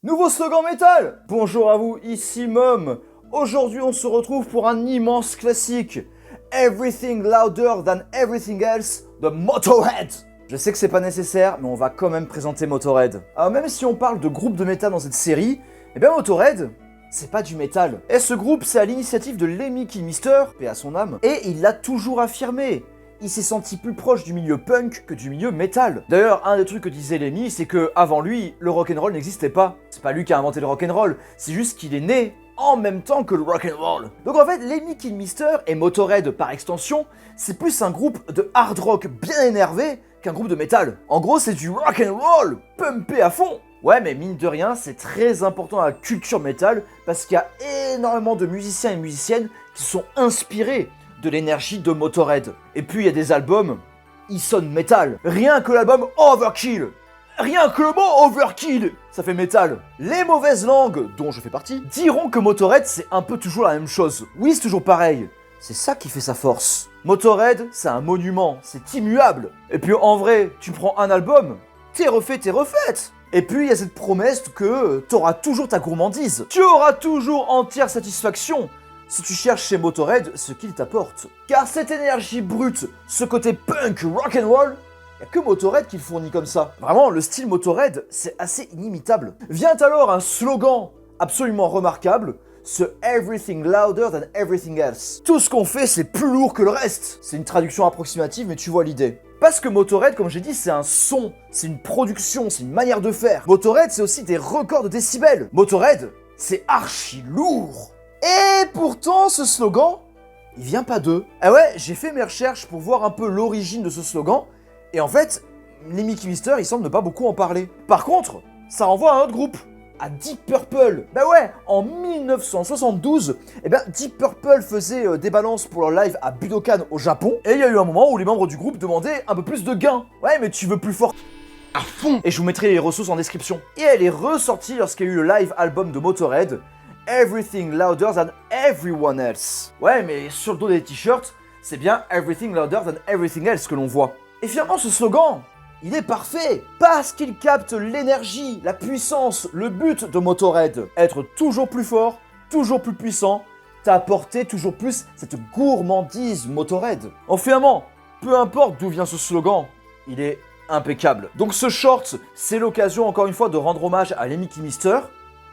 Nouveau slogan métal. Bonjour à vous, ici Mom. Aujourd'hui on se retrouve pour un immense classique. Everything louder than everything else de Motörhead. Je sais que c'est pas nécessaire, mais on va quand même présenter Motörhead. Alors même si on parle de groupe de métal dans cette série, eh bien Motörhead, c'est pas du métal. Et ce groupe, c'est à l'initiative de Lemmy Kilmister, paix à son âme, et il l'a toujours affirmé. Il s'est senti plus proche du milieu punk que du milieu métal. D'ailleurs, un des trucs que disait Lemmy, c'est que avant lui, le rock'n'roll n'existait pas. C'est pas lui qui a inventé le rock'n'roll, c'est juste qu'il est né en même temps que le rock'n'roll. Donc en fait, Lemmy Kilmister et Motörhead par extension, c'est plus un groupe de hard rock bien énervé qu'un groupe de métal. En gros, c'est du rock'n'roll pumpé à fond. Ouais, mais mine de rien, c'est très important à la culture métal parce qu'il y a énormément de musiciens et musiciennes qui sont inspirés de l'énergie de Motörhead. Et puis il y a des albums, ils sonnent métal. Rien que l'album Overkill. Rien que le mot Overkill, ça fait métal. Les mauvaises langues, dont je fais partie, diront que Motörhead c'est un peu toujours la même chose. Oui, c'est toujours pareil. C'est ça qui fait sa force. Motörhead, c'est un monument, c'est immuable. Et puis en vrai, tu prends un album, t'es refait, t'es refaite. Et puis il y a cette promesse que t'auras toujours ta gourmandise. Tu auras toujours entière satisfaction si tu cherches chez Motörhead ce qu'il t'apporte. Car cette énergie brute, ce côté punk rock'n'roll, y'a que Motörhead qui le fournit comme ça. Vraiment, le style Motörhead, c'est assez inimitable. Vient alors un slogan absolument remarquable, ce Everything louder than everything else. Tout ce qu'on fait, c'est plus lourd que le reste. C'est une traduction approximative, mais tu vois l'idée. Parce que Motörhead, comme j'ai dit, c'est un son, c'est une production, c'est une manière de faire. Motörhead, c'est aussi des records de décibels. Motörhead, c'est archi lourd. Et pourtant, ce slogan, il vient pas d'eux. Ah ouais, j'ai fait mes recherches pour voir un peu l'origine de ce slogan, et en fait, Lemmy Kilmister, il semble ne pas beaucoup en parler. Par contre, ça renvoie à un autre groupe, à Deep Purple. Bah ouais, en 1972, Deep Purple faisait des balances pour leur live à Budokan au Japon, et il y a eu un moment où les membres du groupe demandaient un peu plus de gains. Ouais, mais tu veux plus fort à fond. Et je vous mettrai les ressources en description. Et elle est ressortie lorsqu'il y a eu le live album de Motörhead, Everything louder than everyone else. Ouais, mais sur le dos des t-shirts, c'est bien Everything louder than everything else que l'on voit. Et finalement, ce slogan, il est parfait parce qu'il capte l'énergie, la puissance, le but de Motörhead. Être toujours plus fort, toujours plus puissant, t'apporter toujours plus cette gourmandise Motörhead. En finalement, peu importe d'où vient ce slogan, il est impeccable. Donc ce short, c'est l'occasion encore une fois de rendre hommage à Lemmy Kilmister,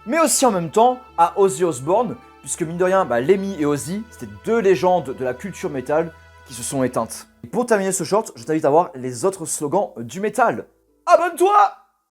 mais aussi en même temps à Ozzy Osbourne, puisque mine de rien, Lemmy et Ozzy, c'était deux légendes de la culture métal qui se sont éteintes. Et pour terminer ce short, je t'invite à voir les autres slogans du métal. Abonne-toi!